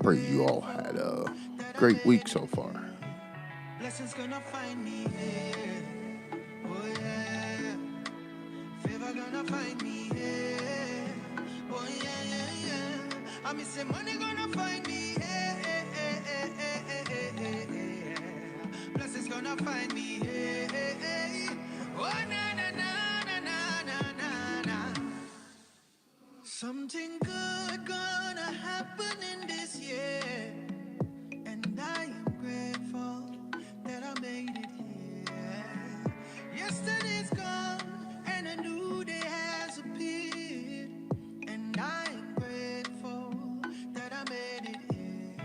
Pray you all had a great week so far. Blessings gonna find me here. Oh yeah. Favor gonna find me here. Oh yeah, yeah, yeah. I mean, say money gonna find me here. Blessings gonna find me here. Oh na na na na na na na na. Something good gonna happen in this year. And I am grateful that I made it here. Yesterday's gone and a new day has appeared. And I am grateful that I made it here.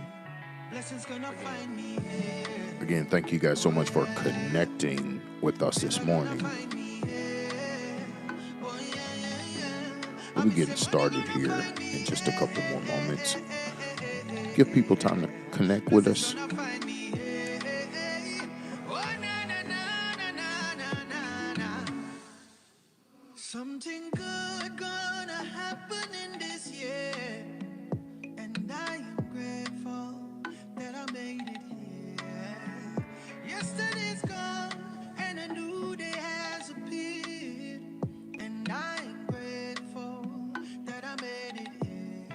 Blessings gonna find me here. Again, thank you guys so much for connecting with us this morning. Find me here. Oh yeah, yeah, yeah. We'll be getting started here in just a couple more moments. Give people time to connect with us. Find me here. Oh na na na na na na na. Something good gonna happen in this year. And I am grateful that I made it here. Yesterday's gone and a new day has appeared. And I am grateful that I made it here.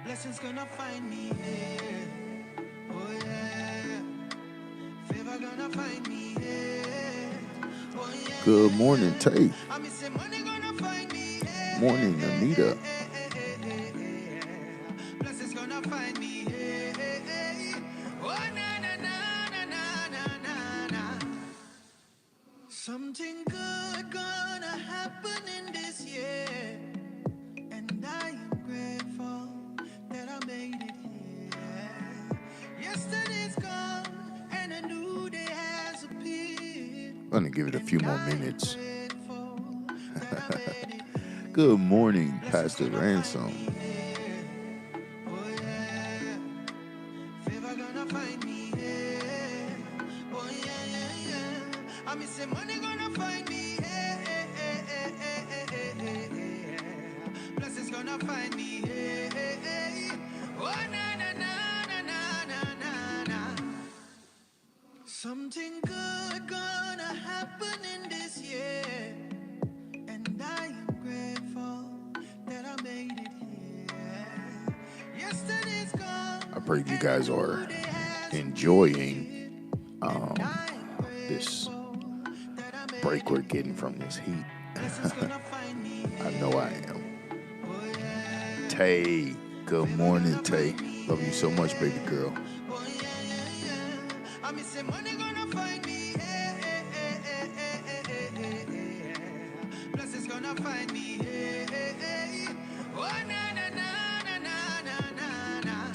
Blessings gonna find me here. Oh yeah. Favor gonna find me here. Oh yeah. Good morning, Tay. I mean, say money gonna find me here. Morning, Anita. Blessings gonna find me here. Oh na na na na na na na na. Something good gonna happen in this year. And I am grateful that I made it here. Yesterday's gone and a new day has appeared. I'm going to give it a few more minutes. Grateful that I made it here. Good morning, Pastor Ransom. Oh yeah. Favor gonna find me here. Oh yeah, yeah, yeah. I mean, say money gonna find me here. Blessings gonna find me here. Oh na na na na na na na na. Something good gonna happen in this year. And I am grateful that I made it here. Yesterday's gone. I pray you guys are enjoying this break we're getting from this heat. I know I am. Tay, good morning, Tay. Love you so much, baby girl. I mean, say money gonna find me. Blessings gonna find me. Oh na na na na na na na.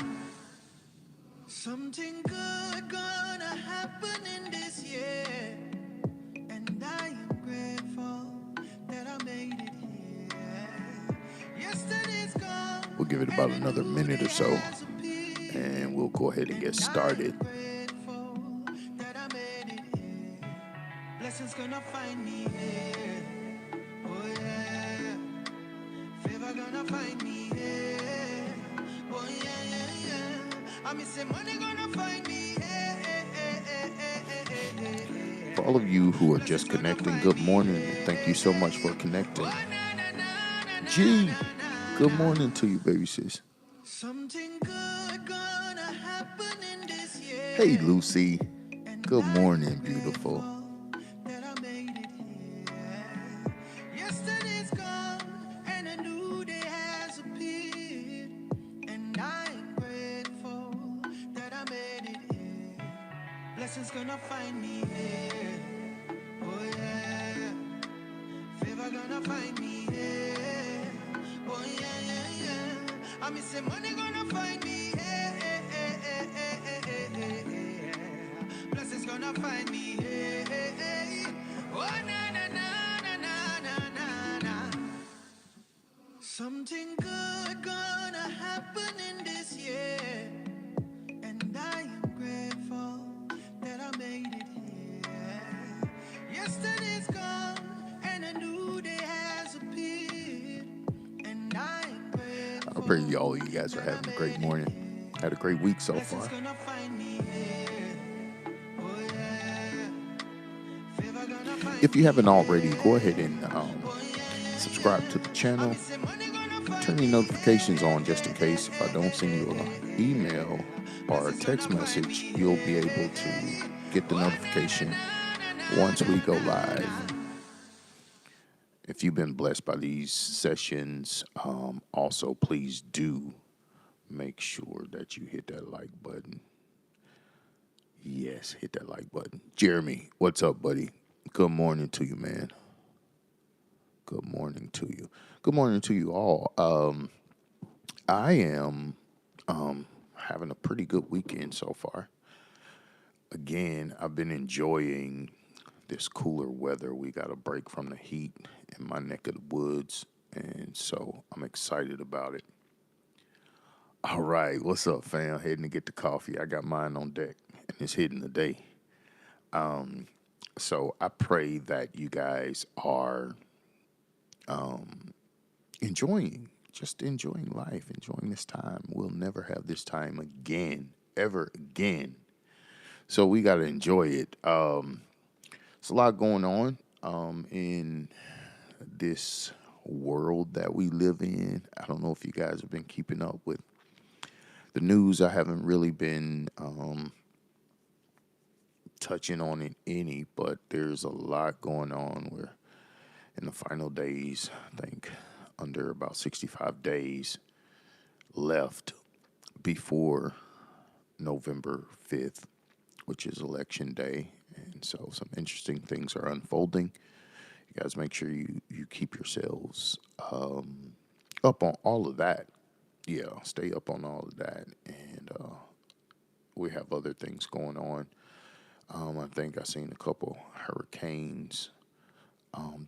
Something good gonna happen in this year. And I am grateful that I made it here. Yesterday's gone. We'll give it about another minute or so, and we'll go ahead and get started. Blessings gonna find me here. Oh yeah. Favor gonna find me here. Oh yeah, yeah, yeah. I mean, say money gonna find me here. For all of you who are just connecting, good morning, and thank you so much for connecting. G, good morning to you, baby sis. Something good gonna happen in this year. Hey, Lucy. Good morning, beautiful. That I made it here. Yesterday's gone and a new day has appeared. And I'm grateful that I made it here. Blessings gonna find me here. Oh yeah. Favor gonna find me here. Oh yeah, yeah, yeah. I mean, say money gonna find me here. Blessings gonna find me here. Oh na na na na na na na na. Something good gonna happen in this year. And I am grateful that I made it here. Yesterday's gone and a new day has appeared. And I'm grateful. I pray all you guys are having a great morning. Had a great week so Blessings far. gonna find me here. Oh yeah. Favor gonna find If you me haven't already, go here. ahead and Oh yeah, subscribe to the yeah. I be channel. say money gonna find Turn your me notifications on just in here. case if I don't send you an email or a Blessings text gonna find me message, you'll be able to here. get the Oh na na notification na once na we go na na live. na. If you've been blessed by these sessions, also please do make sure that you hit that like button. Yes, hit that like button. Jeremy, what's up, buddy? Good morning to you, man. Good morning to you. Good morning to you all. I am having a pretty good weekend so far. Again, I've been enjoying this cooler weather. We got a break from the heat in my neck of the woods, and so I'm excited about it. All right, what's up, fam? Heading to get the coffee. I got mine on deck, and it's hitting the day. So I pray that you guys are just enjoying life, enjoying this time. We'll never have this time again, ever again. So we got to enjoy it. There's a lot going on in this world that we live in. I don't know if you guys have been keeping up with the news. I haven't really been touching on it any, but there's a lot going on. We're in the final days, I think, under about 65 days left before November 5th, which is election day. And so some interesting things are unfolding. You guys make sure you keep yourselves up on all of that. Yeah, stay up on all of that. And we have other things going on. I think I've seen a couple hurricanes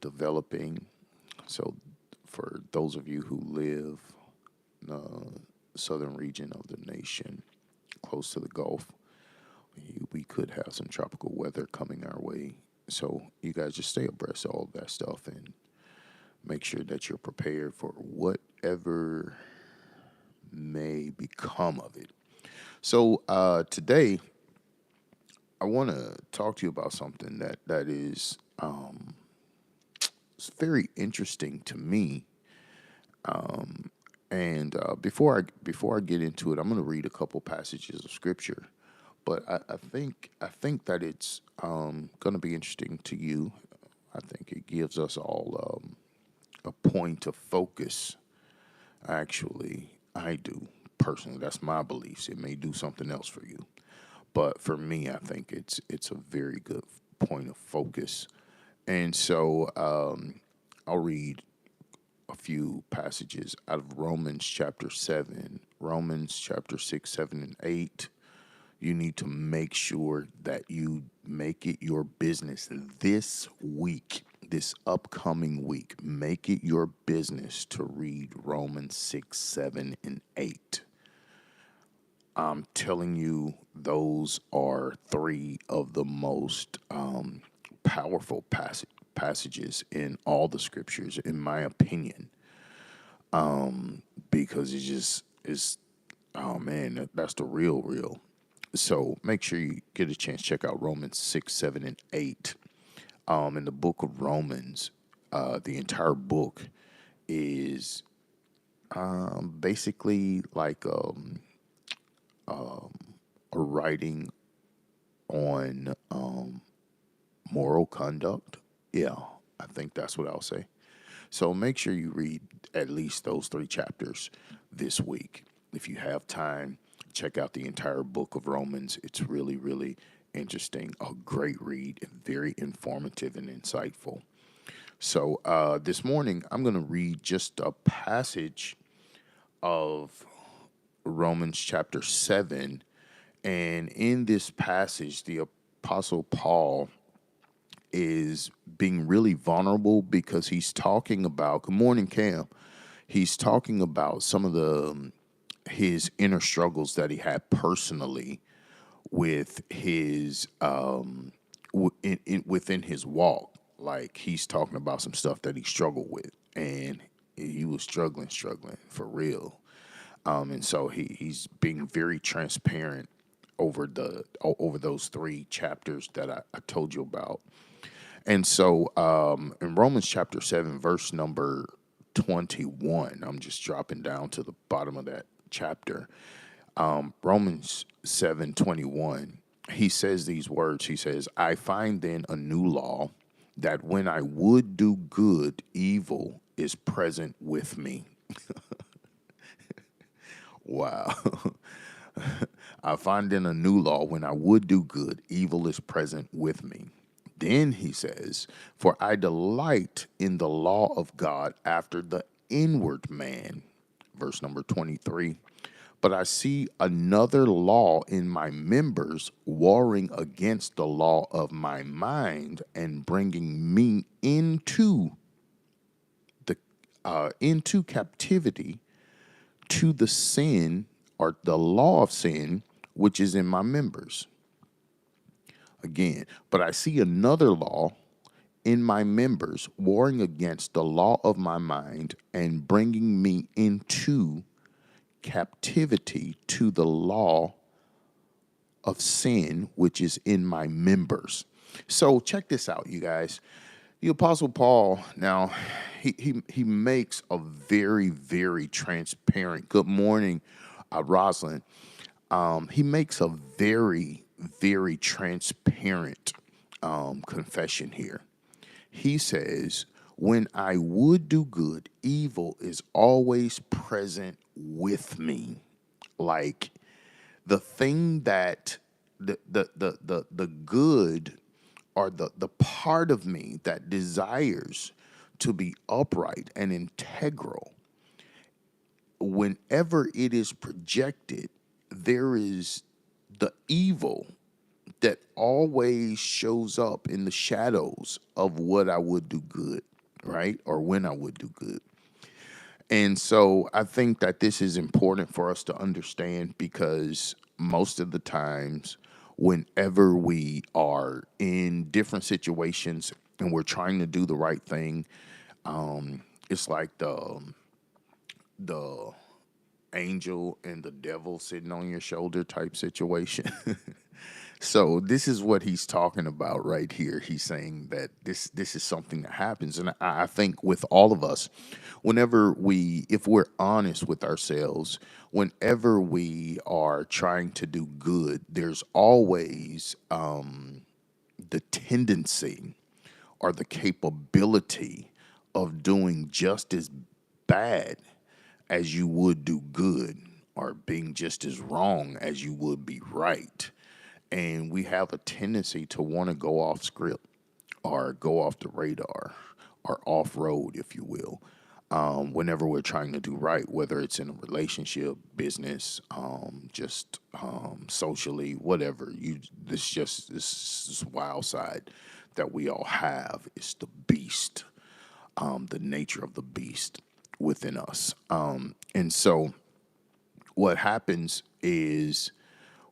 developing. So for those of you who live in the southern region of the nation, close to the Gulf, we could have some tropical weather coming our way. So you guys just stay abreast of all of that stuff and make sure that you're prepared for whatever may become of it. So today, I want to talk to you about something that is it's very interesting to me. And before I get into it, I'm going to read a couple passages of scripture. But I think that it's going to be interesting to you. I think it gives us all a point of focus. Actually, I do personally. That's my beliefs. It may do something else for you, but for me, I think it's a very good point of focus. And so I'll read a few passages out of Romans chapter 7, Romans chapter 6, 7, and 8. You need to make sure that you make it your business this week, this upcoming week. Make it your business to read Romans 6, 7, and 8. I'm telling you, those are three of the most powerful passages in all the scriptures, in my opinion, because it just is, oh man, that's the real. So make sure you get a chance, check out Romans 6, 7, and 8. In the book of Romans, the entire book is basically like a writing on moral conduct. Yeah, I think that's what I'll say. So make sure you read at least those three chapters this week. If you have time, check out the entire book of Romans. It's really interesting, a great read, and very informative and insightful. So this morning, I'm going to read just a passage of Romans chapter 7. And in this passage, the Apostle Paul is being really vulnerable because he's talking about, good morning, Cam. He's talking about some of his inner struggles that he had personally with his within his walk. Like he's talking about some stuff that he struggled with, and he was struggling for real. And so he's being very transparent over those three chapters that I told you about. And so in Romans chapter 7, verse number 21, I'm just dropping down to the bottom of that chapter. Romans 7:21, he says these words. He says, I find then a new law, that when I would do good, evil is present with me. Wow. I find in a new law, when I would do good, evil is present with me. Then he says, for I delight in the law of God after the inward man. Verse number 23. But I see another law in my members, warring against the law of my mind and bringing me into captivity to the sin, or the law of sin, which is in my members. Again, but I see another law in my members, warring against the law of my mind and bringing me into captivity to the law of sin, which is in my members. So check this out, you guys. The Apostle Paul, now, he makes a very, very transparent. Good morning, Rosalind. He makes a very, very transparent confession here. He says, when I would do good, evil is always present with me. Like the thing that the good, or the part of me that desires to be upright and integral, whenever it is projected, there is the evil that always shows up in the shadows of what I would do good, right? Or when I would do good. And so I think that this is important for us to understand, because most of the times, whenever we are in different situations and we're trying to do the right thing, it's like the angel and the devil sitting on your shoulder type situation. So this is what he's talking about right here. He's saying that this is something that happens, and I think with all of us, if we're honest with ourselves, whenever we are trying to do good, there's always the tendency or the capability of doing just as bad as you would do good, or being just as wrong as you would be right. And we have a tendency to want to go off script, or go off the radar, or off road, if you will, whenever we're trying to do right, whether it's in a relationship, business, socially, whatever. This wild side that we all have is the beast, the nature of the beast within us. And so what happens is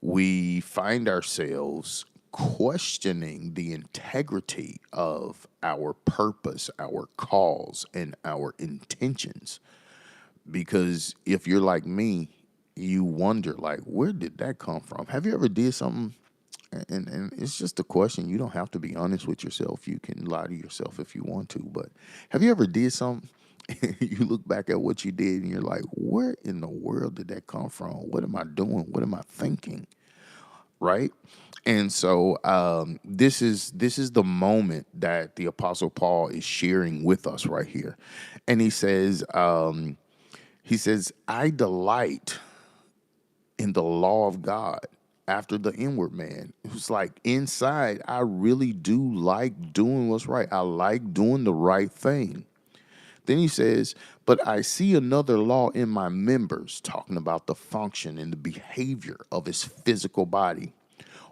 we find ourselves questioning the integrity of our purpose, our cause, and our intentions. Because if you're like me, you wonder, like, where did that come from? Have you ever did something? And it's just a question. You don't have to be honest with yourself. You can lie to yourself if you want to. But have you ever did something? You look back at what you did and you're like, where in the world did that come from? What am I doing? What am I thinking? Right? And so this is the moment that the Apostle Paul is sharing with us right here. And he says, I delight in the law of God after the inward man. It was like inside, I really do like doing what's right. I like doing the right thing. Then he says, but I see another law in my members, talking about the function and the behavior of his physical body,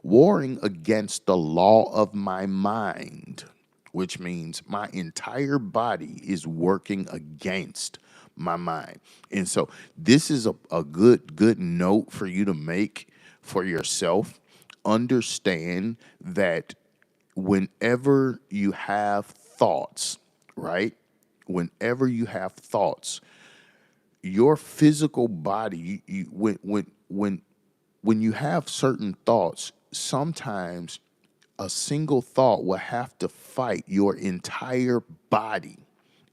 warring against the law of my mind, which means my entire body is working against my mind. And so this is a good note for you to make for yourself. Understand that whenever you have thoughts, right? Whenever you have thoughts, your physical body, when you have certain thoughts, sometimes a single thought will have to fight your entire body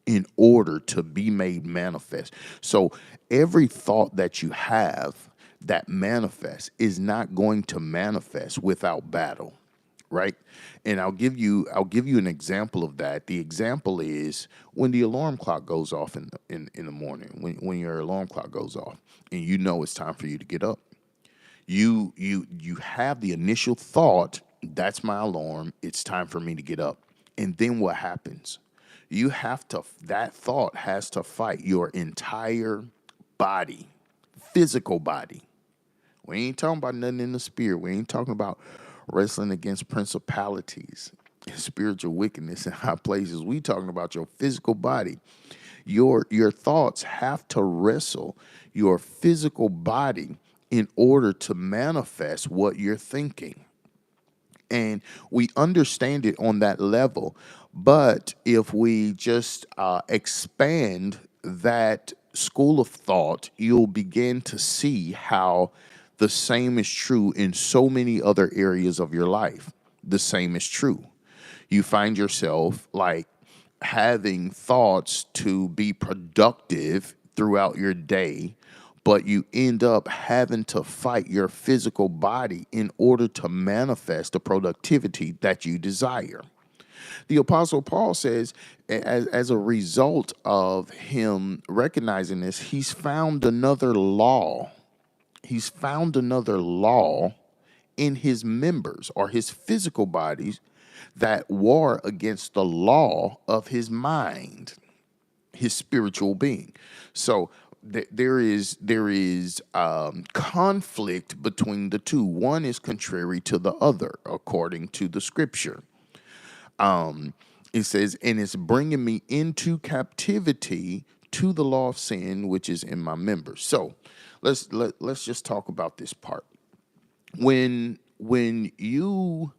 in order to be made manifest. So every thought that you have that manifests is not going to manifest without battle, right? And I'll give you an example of that. The example is when the alarm clock goes off in the morning, when your alarm clock goes off and you know it's time for you to get up. You have the initial thought, that's my alarm, it's time for me to get up. And then what happens? That thought has to fight your entire body, physical body. We ain't talking about nothing in the spirit. We ain't talking about wrestling against principalities and spiritual wickedness in high places. We talking about your physical body. Your thoughts have to wrestle your physical body in order to manifest what you're thinking. And we understand it on that level. But if we just expand that school of thought, you'll begin to see how the same is true in so many other areas of your life. The same is true. You find yourself like having thoughts to be productive throughout your day, but you end up having to fight your physical body in order to manifest the productivity that you desire. The Apostle Paul says, as a result of him recognizing this, he's found another law. He's found another law in his members or his physical bodies that war against the law of his mind, his spiritual being. So there is conflict between the two. One is contrary to the other, according to the scripture. It says, and it's bringing me into captivity to the law of sin, which is in my members. So let's just talk about this part. When you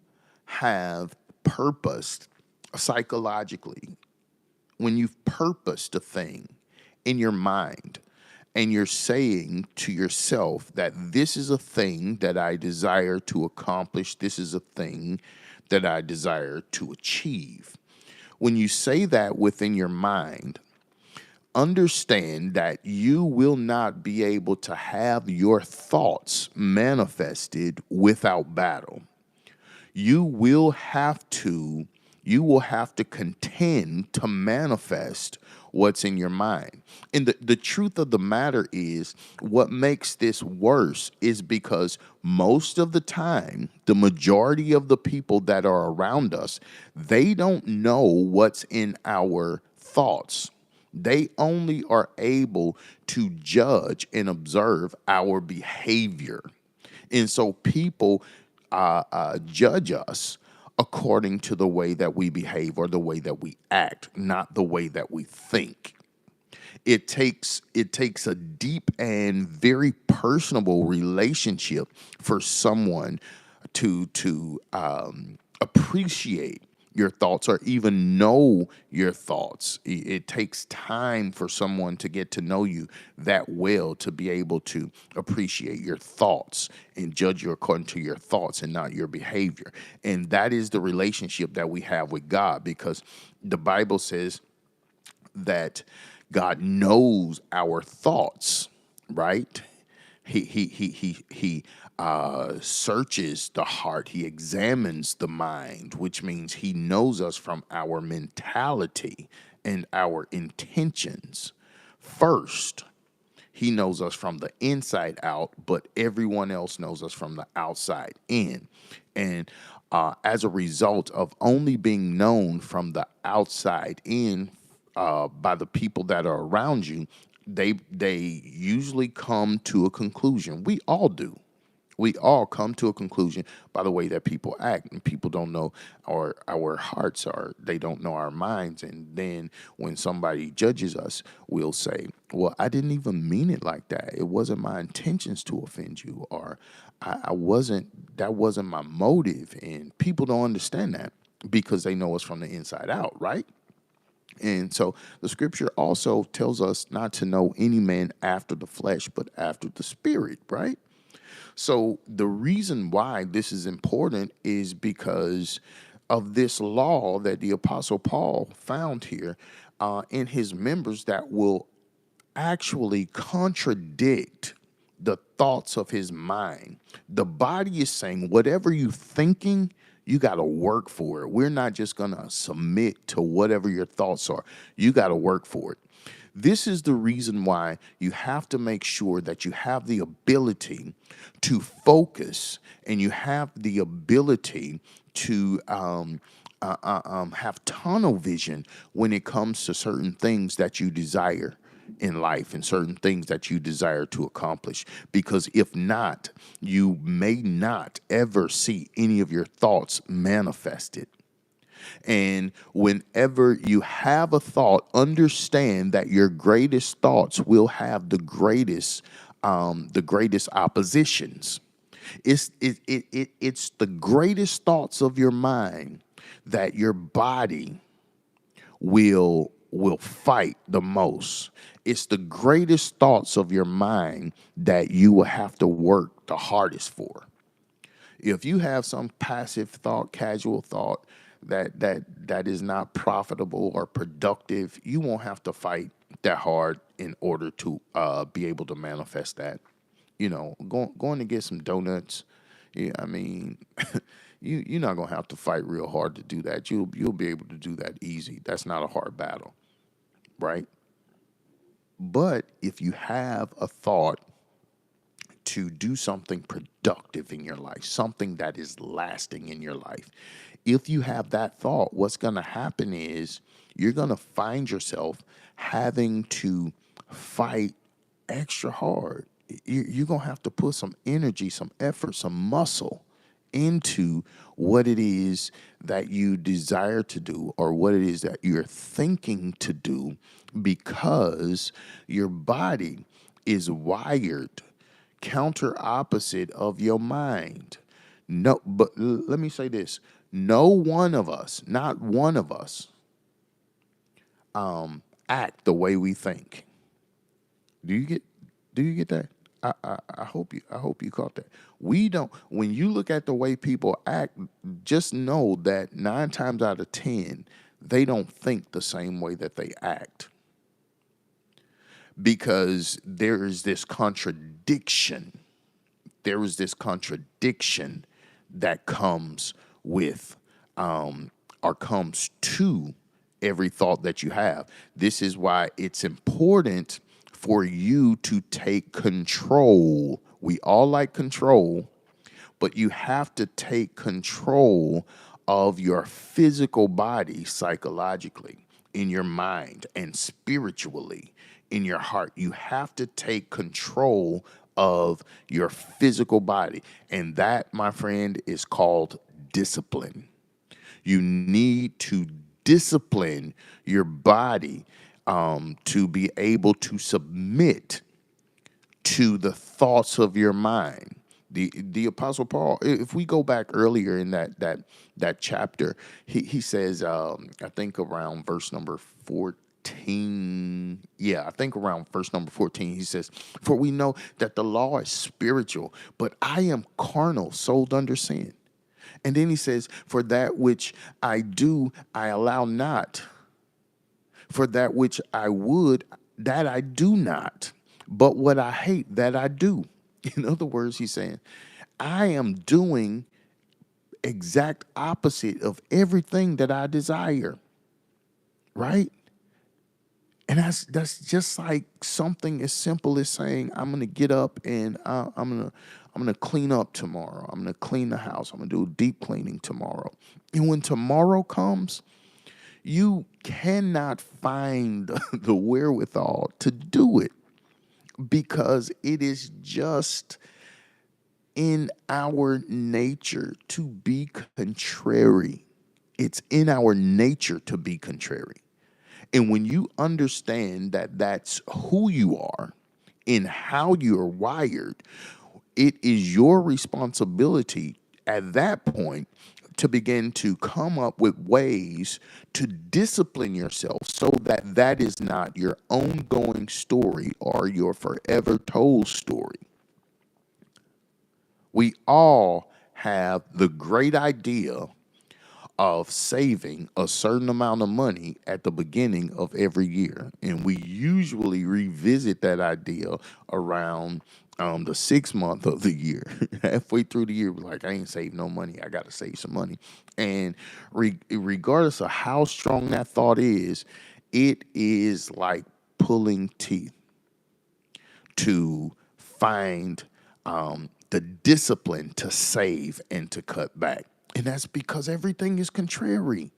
have purposed psychologically, when you've purposed a thing in your mind and you're saying to yourself that this is a thing that I desire to accomplish, this is a thing that I desire to achieve. When you say that within your mind, understand that you will not be able to have your thoughts manifested without battle. You will have to contend to manifest what's in your mind. And the truth of the matter is, what makes this worse is because most of the time, the majority of the people that are around us, they don't know what's in our thoughts. They only are able to judge and observe our behavior. And so people judge us according to the way that we behave or the way that we act, not the way that we think. It takes a deep and very personable relationship for someone to appreciate your thoughts or even know your thoughts. It takes time for someone to get to know you that well to be able to appreciate your thoughts and judge you according to your thoughts and not your behavior. And that is the relationship that we have with God, because the Bible says that God knows our thoughts, right? He searches the heart. He examines the mind, which means he knows us from our mentality and our intentions first. He knows us from the inside out, but everyone else knows us from the outside in. And as a result of only being known from the outside in by the people that are around you, they usually come to a conclusion. We all do. We all come to a conclusion by the way that people act, and people don't know our hearts are. They don't know our minds, and then when somebody judges us, we'll say, "Well, I didn't even mean it like that. It wasn't my intentions to offend you, or I wasn't. That wasn't my motive." And people don't understand that because they know us from the inside out, right? And so the scripture also tells us not to know any man after the flesh, but after the spirit, right? So the reason why this is important is because of this law that the Apostle Paul found here in his members that will actually contradict the thoughts of his mind. The body is saying, whatever you're thinking, you got to work for it. We're not just going to submit to whatever your thoughts are. You got to work for it. This is the reason why you have to make sure that you have the ability to focus and you have the ability to have tunnel vision when it comes to certain things that you desire in life and certain things that you desire to accomplish. Because if not, you may not ever see any of your thoughts manifested. And whenever you have a thought, understand that your greatest thoughts will have the greatest oppositions. It's the greatest thoughts of your mind that your body will fight the most. It's the greatest thoughts of your mind that you will have to work the hardest for. If you have some passive thought, casual thought that is not profitable or productive, you won't have to fight that hard in order to be able to manifest that. Going to get some donuts. Yeah, I mean, you're not gonna have to fight real hard to do that. You'll be able to do that easy. That's not a hard battle, right? But if you have a thought to do something productive in your life, something that is lasting in your life, if you have that thought, what's going to happen is you're going to find yourself having to fight extra hard. You're going to have to put some energy, some effort, some muscle into what it is that you desire to do or what it is that you're thinking to do, because your body is wired counter opposite of your mind. No, but let me say this. No one of us, not one of us, act the way we think. Do you get that? I hope you caught that. We don't. When you look at the way people act, just know that 9 times out of 10, they don't think the same way that they act, because there is this contradiction. There is this contradiction that comes with or comes to every thought that you have. This is why it's important for you to take control. We all like control, but you have to take control of your physical body psychologically, in your mind, and spiritually in your heart. You have to take control of your physical body. And that, my friend, is called discipline. You need to discipline your body to be able to submit to the thoughts of your mind. The Apostle Paul, if we go back earlier in that chapter, he says, I think around verse number 14. Yeah, I think around verse number 14, he says, "For we know that the law is spiritual, but I am carnal, sold under sin." And then he says, "For that which I do, I allow not. For that which I would, that I do not. But what I hate, that I do." In other words, he's saying, I am doing exact opposite of everything that I desire, right? And that's just like something as simple as saying, I'm gonna get up and I'm gonna clean up tomorrow. I'm gonna clean the house. I'm gonna do deep cleaning tomorrow. And when tomorrow comes, you cannot find the wherewithal to do it, because it is just in our nature to be contrary. It's in our nature to be contrary. And when you understand that that's who you are and how you're wired, it is your responsibility at that point to begin to come up with ways to discipline yourself so that that is not your ongoing story or your forever told story. We all have the great idea of saving a certain amount of money at the beginning of every year. And we usually revisit that idea around the 6th month of the year. Halfway through the year, we're like, I ain't saved no money. I got to save some money. And regardless of how strong that thought is, it is like pulling teeth to find the discipline to save and to cut back. And that's because everything is contrary.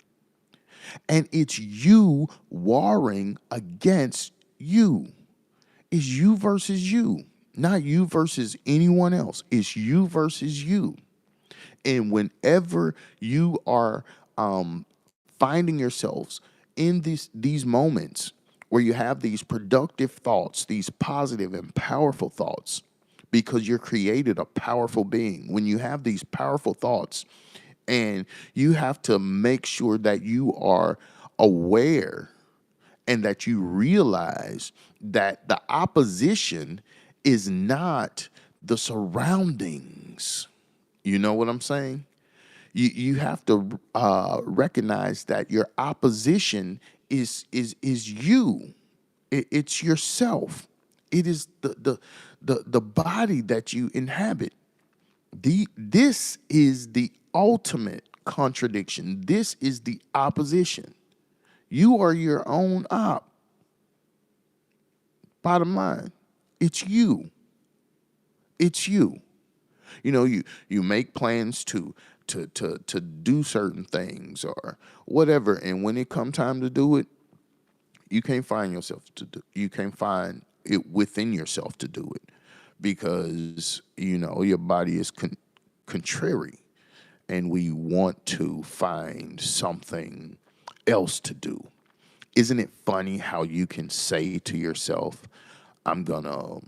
And it's you warring against you. It's you versus you, not you versus anyone else. It's you versus you. And whenever you are finding yourselves in these moments where you have these productive thoughts, these positive and powerful thoughts, because you're created a powerful being. When you have these powerful thoughts, and you have to make sure that you are aware and that you realize that the opposition is not the surroundings. You know what I'm saying? You have to recognize that your opposition is you. It's yourself. It is the body that you inhabit. This is the ultimate contradiction. This is the opposition. You are your own op. Bottom line, it's you. It's you. You know, you make plans to do certain things or whatever, and when it come time to do it, you can't find yourself to do. You can't find it within yourself to do it because your body is contrary, and we want to find something else to do. Isn't it funny how you can say to yourself, I'm gonna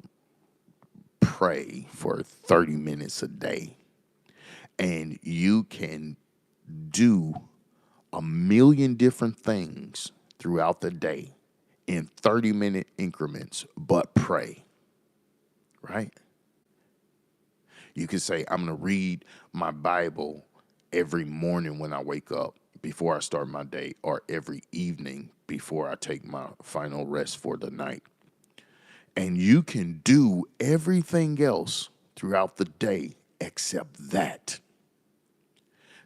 pray for 30 minutes a day, and you can do a million different things throughout the day in 30-minute increments, but pray, right? You can say, I'm going to read my Bible every morning when I wake up before I start my day, or every evening before I take my final rest for the night. And you can do everything else throughout the day except that.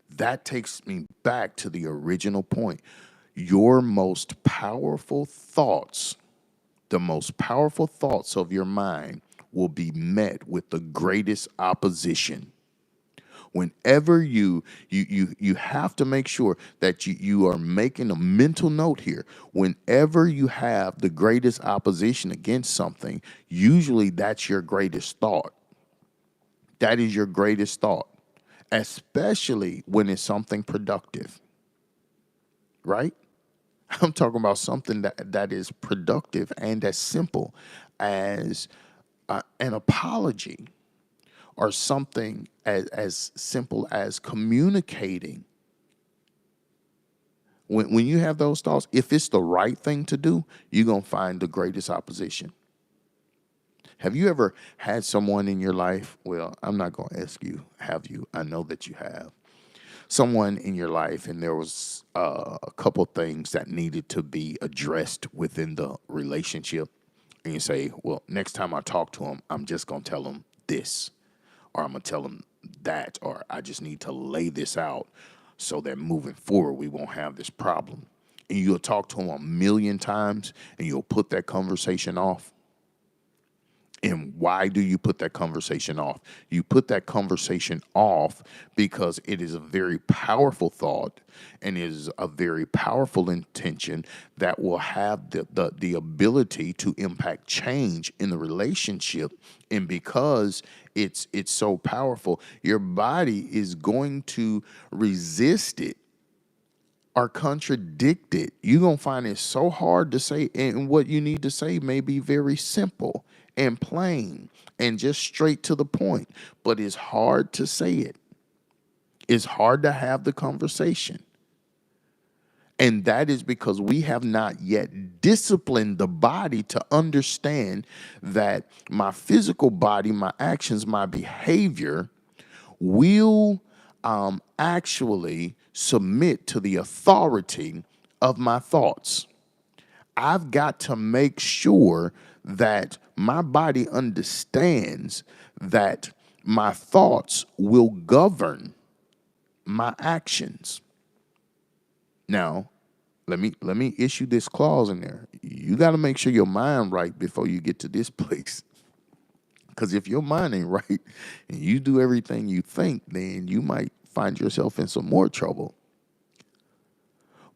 That takes me back to the original point. Your most powerful thoughts, the most powerful thoughts of your mind will be met with the greatest opposition. Whenever you have to make sure that you are making a mental note here. Whenever you have the greatest opposition against something, usually that's your greatest thought. That is your greatest thought, especially when it's something productive, right? I'm talking about something that is productive and as simple as an apology, or something as simple as communicating. When you have those thoughts, if it's the right thing to do, you're going to find the greatest opposition. Have you ever had someone in your life? Well, I'm not going to ask you, have you? I know that you have. Someone in your life, and there was a couple things that needed to be addressed within the relationship. And you say, well, next time I talk to him, I'm just going to tell him this, or I'm going to tell him that, or I just need to lay this out so that moving forward, we won't have this problem. And you'll talk to him a million times, and you'll put that conversation off. And why do you put that conversation off? You put that conversation off because it is a very powerful thought and is a very powerful intention that will have the ability to impact change in the relationship. And because it's so powerful, your body is going to resist it or contradict it. You're going to find it so hard to say, and what you need to say may be very simple and plain and just straight to the point, but it's hard to say it. It's hard to have the conversation. And that is because we have not yet disciplined the body to understand that my physical body, my actions, my behavior will actually submit to the authority of my thoughts. I've got to make sure that my body understands that my thoughts will govern my actions. Now, let me issue this clause in there. You got to make sure your mind right before you get to this place. Because if your mind ain't right and you do everything you think, then you might find yourself in some more trouble.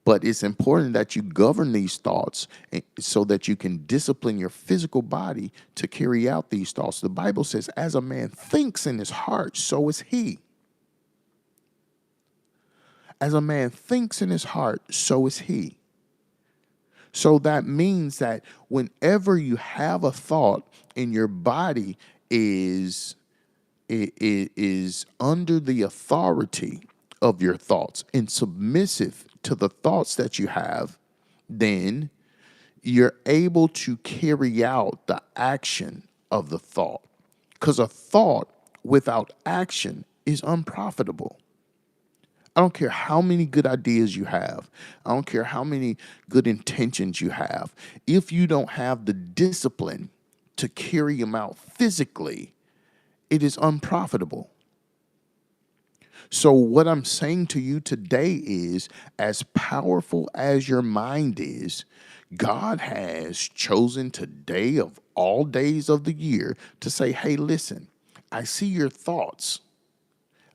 But it's important that you govern these thoughts so that you can discipline your physical body to carry out these thoughts. The Bible says, as a man thinks in his heart, so is he. As a man thinks in his heart, so is he. So that means that whenever you have a thought and your body is under the authority of your thoughts and submissive to the thoughts that you have, then you're able to carry out the action of the thought. Because a thought without action is unprofitable. I don't care how many good ideas you have. I don't care how many good intentions you have. If you don't have the discipline to carry them out physically, it is unprofitable. So what I'm saying to you today is, as powerful as your mind is, God has chosen today of all days of the year to say, hey, listen, I see your thoughts.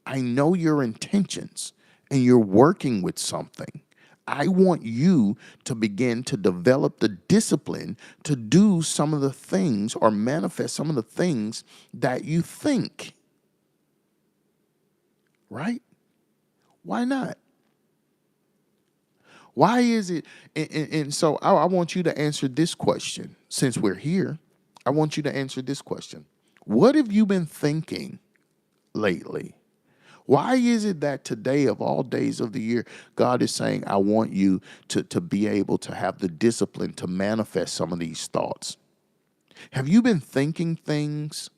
I know your intentions. And you're working with something. I want you to begin to develop the discipline to do some of the things or manifest some of the things that you think. Right? Why not? Why is it? And so I want you to answer this question. Since we're here, I want you to answer this question. What have you been thinking lately? Why is it that today, of all days of the year, God is saying, I want you to be able to have the discipline to manifest some of these thoughts? Have you been thinking things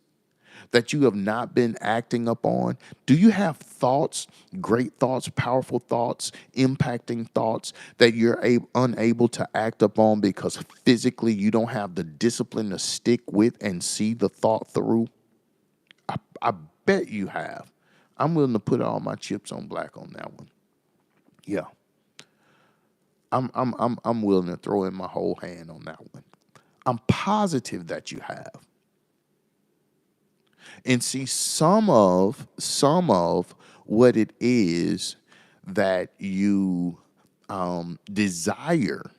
that you have not been acting upon? Do you have thoughts, great thoughts, powerful thoughts, impacting thoughts that you're unable to act upon because physically you don't have the discipline to stick with and see the thought through? I bet you have. I'm willing to put all my chips on black on that one. Yeah. I'm willing to throw in my whole hand on that one. I'm positive that you have. And see, some of what it is that you desire,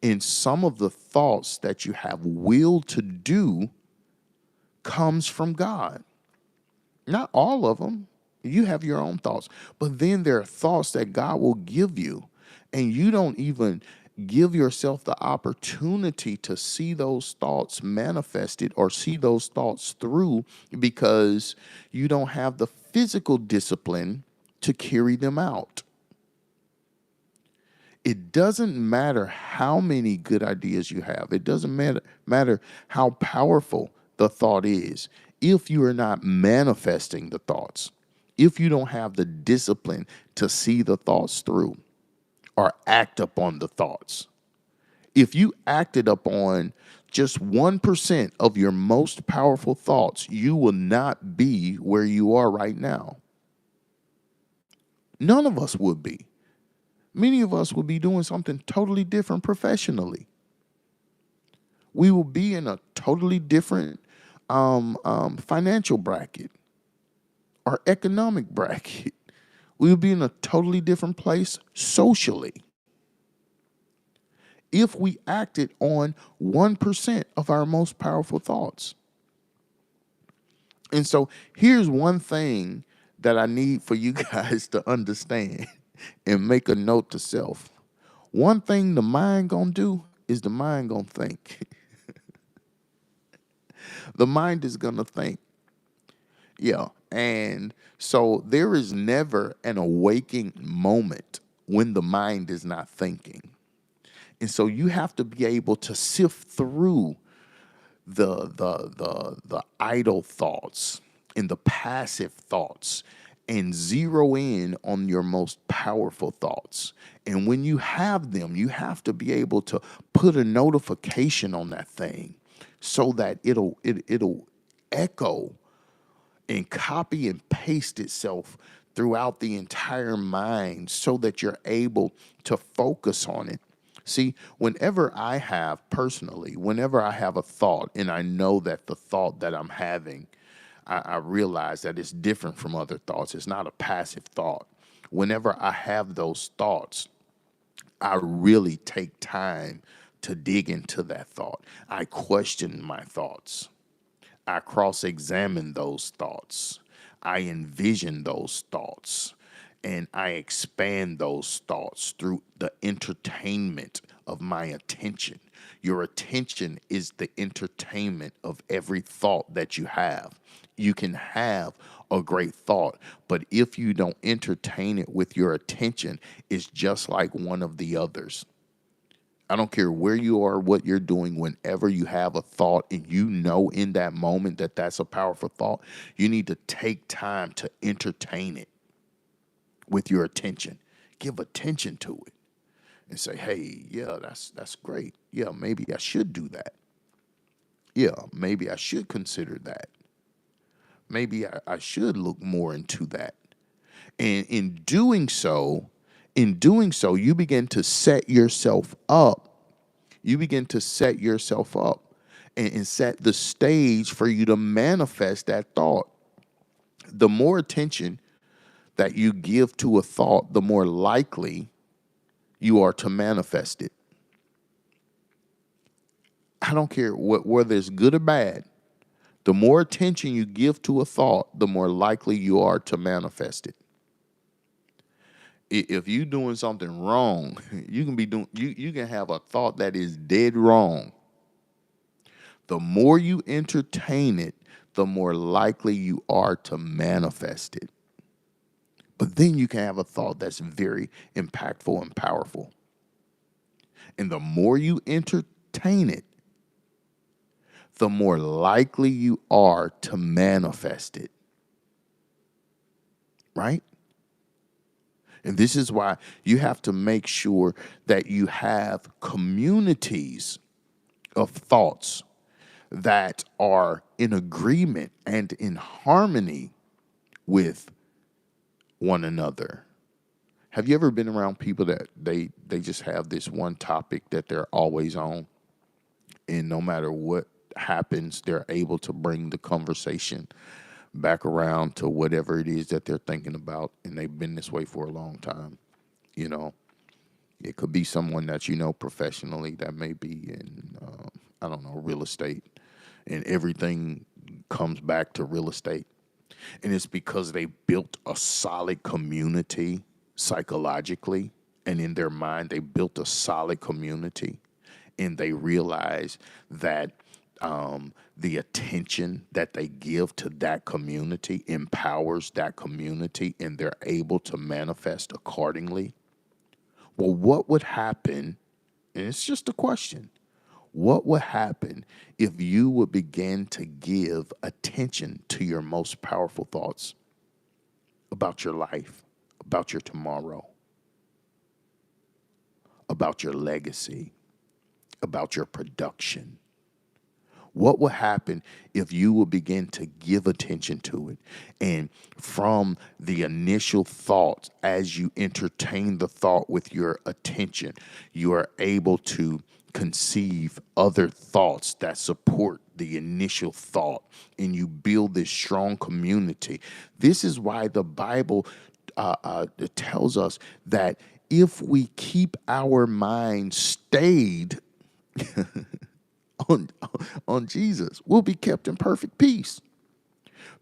and some of the thoughts that you have will to do, comes from God. Not all of them. You have your own thoughts. But then there are thoughts that God will give you, and you don't even give yourself the opportunity to see those thoughts manifested or see those thoughts through because you don't have the physical discipline to carry them out. It doesn't matter how many good ideas you have. It doesn't matter how powerful the thought is if you are not manifesting the thoughts. If you don't have the discipline to see the thoughts through or act upon the thoughts. If you acted upon just 1% of your most powerful thoughts, you will not be where you are right now. None of us would be. Many of us would be doing something totally different professionally. We will be in a totally different financial bracket or economic bracket. We would be in a totally different place socially if we acted on 1% of our most powerful thoughts. And so here's one thing that I need for you guys to understand and make a note to self. One thing the mind gonna do is the mind gonna think. The mind is gonna think. Yeah, And so there is never an awaking moment when the mind is not thinking. And so you have to be able to sift through the idle thoughts and the passive thoughts and zero in on your most powerful thoughts. And when you have them, you have to be able to put a notification on that thing so that it'll echo and copy and paste itself throughout the entire mind so that you're able to focus on it. See, whenever I have a thought and I know that the thought that I'm having, I realize that it's different from other thoughts. It's not a passive thought. Whenever I have those thoughts, I really take time to dig into that thought. I question my thoughts. I cross examine those thoughts. I envision those thoughts. And I expand those thoughts through the entertainment of my attention. Your attention is the entertainment of every thought that you have. You can have a great thought, but if you don't entertain it with your attention, it's just like one of the others. I don't care where you are, what you're doing, whenever you have a thought and you know in that moment that that's a powerful thought, you need to take time to entertain it with your attention. Give attention to it and say, hey, yeah, that's great. Yeah, maybe I should do that. Yeah, maybe I should consider that. Maybe I should look more into that. And in doing so, you begin to set yourself up. You begin to set yourself up and set the stage for you to manifest that thought. The more attention that you give to a thought, the more likely you are to manifest it. I don't care whether it's good or bad. The more attention you give to a thought, the more likely you are to manifest it. If you're doing something wrong, you can have a thought that is dead wrong. The more you entertain it, the more likely you are to manifest it. But then you can have a thought that's very impactful and powerful. And the more you entertain it, the more likely you are to manifest it. Right? And this is why you have to make sure that you have communities of thoughts that are in agreement and in harmony with one another. Have you ever been around people that they just have this one topic that they're always on, and no matter what happens, they're able to bring the conversation back around to whatever it is that they're thinking about, and they've been this way for a long time. You know, it could be someone that you know professionally that may be in, I don't know, real estate, and everything comes back to real estate. And it's because they built a solid community psychologically, and in their mind, they built a solid community, and they realize that the attention that they give to that community empowers that community, and they're able to manifest accordingly. Well, what would happen? And it's just a question. What would happen if you would begin to give attention to your most powerful thoughts about your life, about your tomorrow, about your legacy, about your production? What would happen if you would begin to give attention to it? And from the initial thoughts, as you entertain the thought with your attention, you are able to conceive other thoughts that support the initial thought, and you build this strong community. This is why the Bible tells us that if we keep our minds stayed on Jesus, we'll be kept in perfect peace.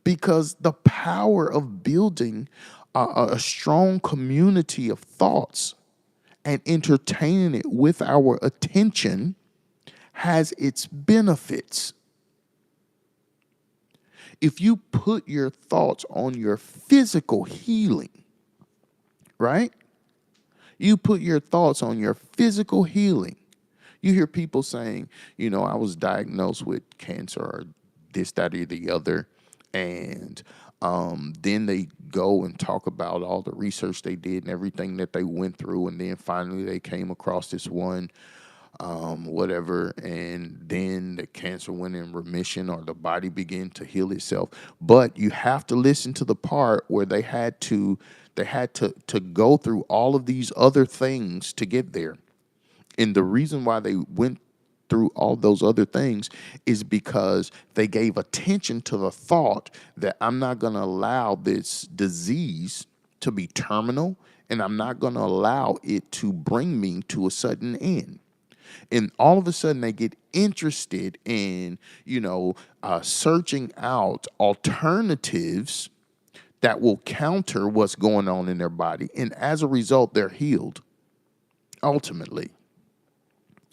Because the power of building a strong community of thoughts and entertaining it with our attention has its benefits. If you put your thoughts on your physical healing, right? You put your thoughts on your physical healing. You hear people saying, I was diagnosed with cancer or this, that, or the other. And then they go and talk about all the research they did and everything that they went through. And then finally they came across this one, whatever. And then the cancer went in remission or the body began to heal itself. But you have to listen to the part where they had to go through all of these other things to get there. And the reason why they went through all those other things is because they gave attention to the thought that I'm not going to allow this disease to be terminal, and I'm not going to allow it to bring me to a sudden end. And all of a sudden they get interested in, searching out alternatives that will counter what's going on in their body. And as a result, they're healed ultimately.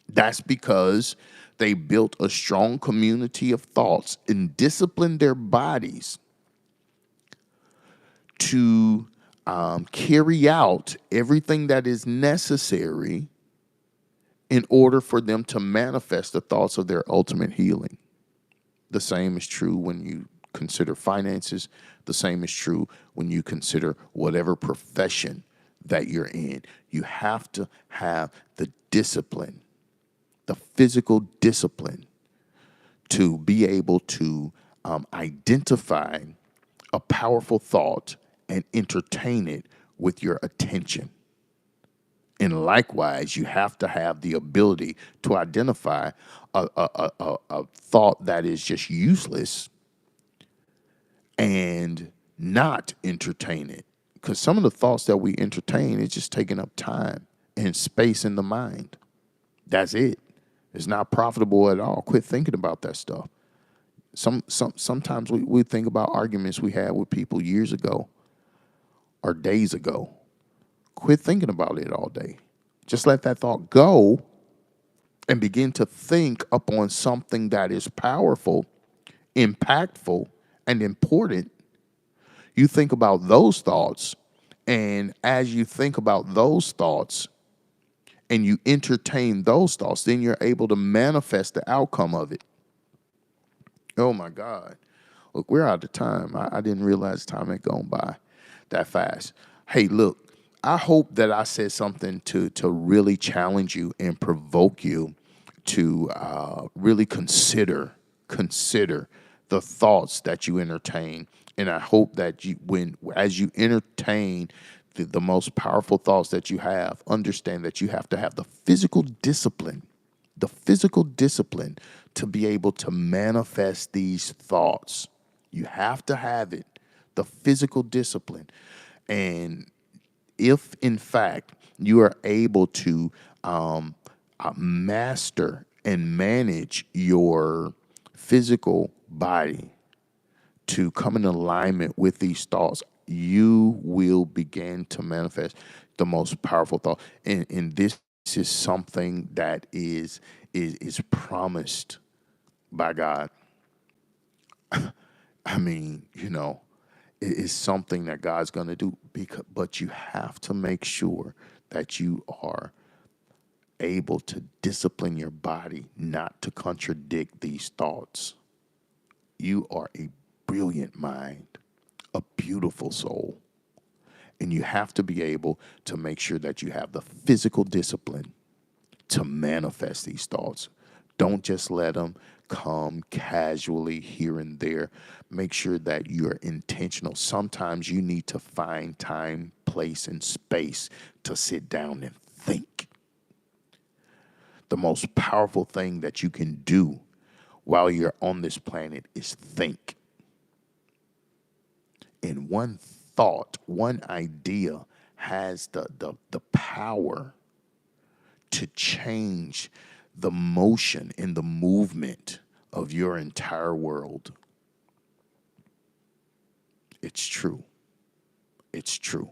That's because they built a strong community of thoughts and disciplined their bodies to carry out everything that is necessary in order for them to manifest the thoughts of their ultimate healing. The same is true when you consider finances. The same is true when you consider whatever profession that you're in. You have to have the discipline, the physical discipline, to be able to identify a powerful thought and entertain it with your attention. And likewise, you have to have the ability to identify a thought that is just useless and not entertain it. Because some of the thoughts that we entertain is just taking up time and space in the mind. That's it. It's not profitable at all. Quit thinking about that stuff. Sometimes we think about arguments we had with people years ago or days ago. Quit thinking about it all day. Just let that thought go and begin to think upon something that is powerful, impactful, and important. You think about those thoughts, and as you think about those thoughts and you entertain those thoughts, then you're able to manifest the outcome of it. Oh my God. Look, we're out of time. I didn't realize time had gone by that fast. Hey, look, I hope that I said something to really challenge you and provoke you to really consider the thoughts that you entertain. And I hope that as you entertain the most powerful thoughts that you have, understand that you have to have the physical discipline to be able to manifest these thoughts. You have to have it, the physical discipline. And if, in fact, you are able to master and manage your physical body to come in alignment with these thoughts, you will begin to manifest the most powerful thought. And this is something that is promised by God. I mean, it is something that God's going to do. But you have to make sure that you are able to discipline your body not to contradict these thoughts. You are a brilliant mind, a beautiful soul. And you have to be able to make sure that you have the physical discipline to manifest these thoughts. Don't just let them come casually here and there. Make sure that you're intentional. Sometimes you need to find time, place, and space to sit down and think. The most powerful thing that you can do while you're on this planet is think. And one thought, one idea has the power to change the motion and the movement of your entire world. It's true. It's true.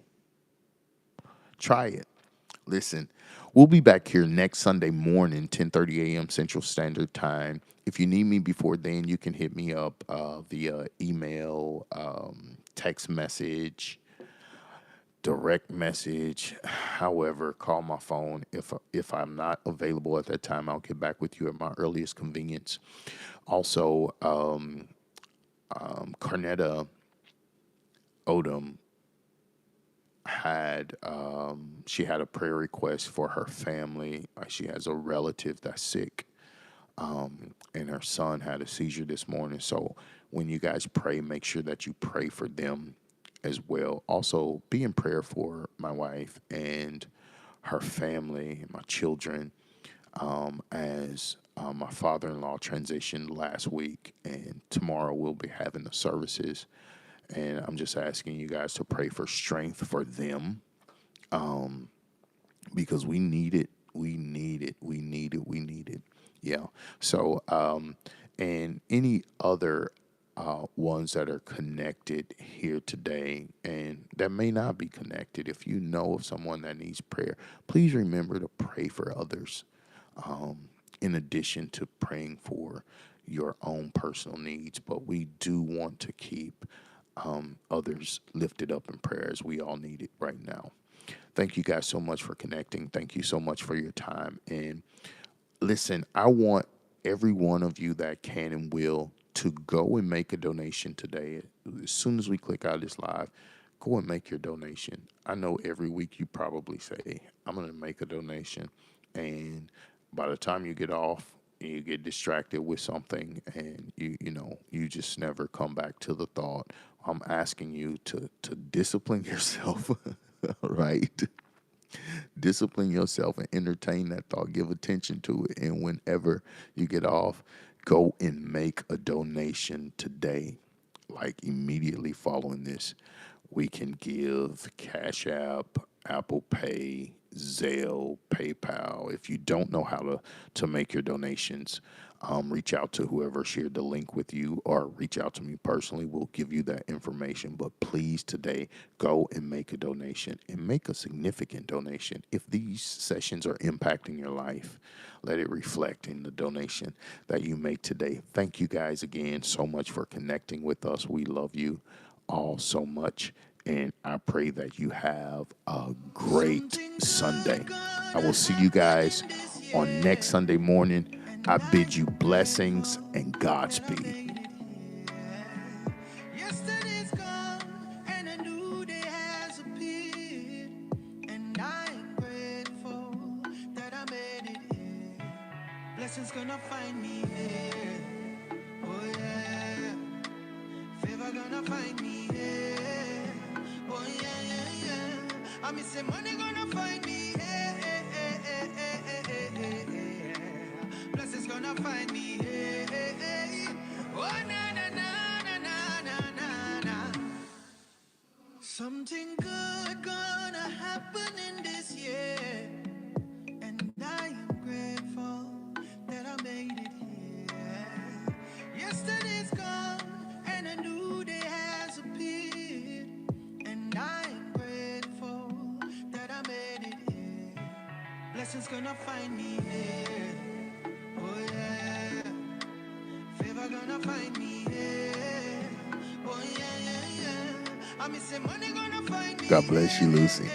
Try it. Listen, we'll be back here next Sunday morning, 10:30 a.m. Central Standard Time. If you need me before then, you can hit me up via email, text message, direct message. However, call my phone. If I'm not available at that time, I'll get back with you at my earliest convenience. Also, Carnetta Odom had she had a prayer request for her family. She has a relative that's sick, and her son had a seizure this morning. So when you guys pray, make sure that you pray for them as well. Also, be in prayer for my wife and her family, my children, as my father-in-law transitioned last week, and tomorrow we'll be having the services. And I'm just asking you guys to pray for strength for them, because we need it. We need it. We need it. We need it. Yeah. So, and any other ones that are connected here today and that may not be connected, if you know of someone that needs prayer, please remember to pray for others, in addition to praying for your own personal needs. But we do want to keep others lifted up in prayer, as we all need it right now. Thank you guys so much for connecting. Thank you so much for your time. And listen, I want every one of you that can and will to go and make a donation today. As soon as we click out of this live, go and make your donation. I know every week you probably say, I'm going to make a donation. And by the time you get off, you get distracted with something, and you just never come back to the thought. I'm asking you to discipline yourself, right? Discipline yourself and entertain that thought. Give attention to it. And whenever you get off, go and make a donation today. Like immediately following this, we can give Cash App, Apple Pay, Zelle, PayPal. If you don't know how to make your donations, reach out to whoever shared the link with you, or reach out to me personally. We'll give you that information. But please today, go and make a donation, and make a significant donation. If these sessions are impacting your life, let it reflect in the donation that you make today. Thank you guys again so much for connecting with us. We love you all so much. And I pray that you have a great Sunday. I will see you guys on next Sunday morning. I bid you blessings and Godspeed. Yesterday's gone and a new day has appeared, and I'm grateful that I made it here. Blessings gonna find me here. Oh yeah, favor gonna find me here. Oh yeah, yeah, yeah. I miss say money gonna find me here. Blessings gonna find me here. Oh na na na na na na na na. Something good gonna happen in this year, and I am grateful that I made it here. Yesterday's gone and a new day has appeared, and I am grateful that I made it here. Blessings gonna find me here. Oh yeah, favor gonna find me here. Oh yeah, yeah, yeah. I miss say money gonna find me. God bless you, Lucy.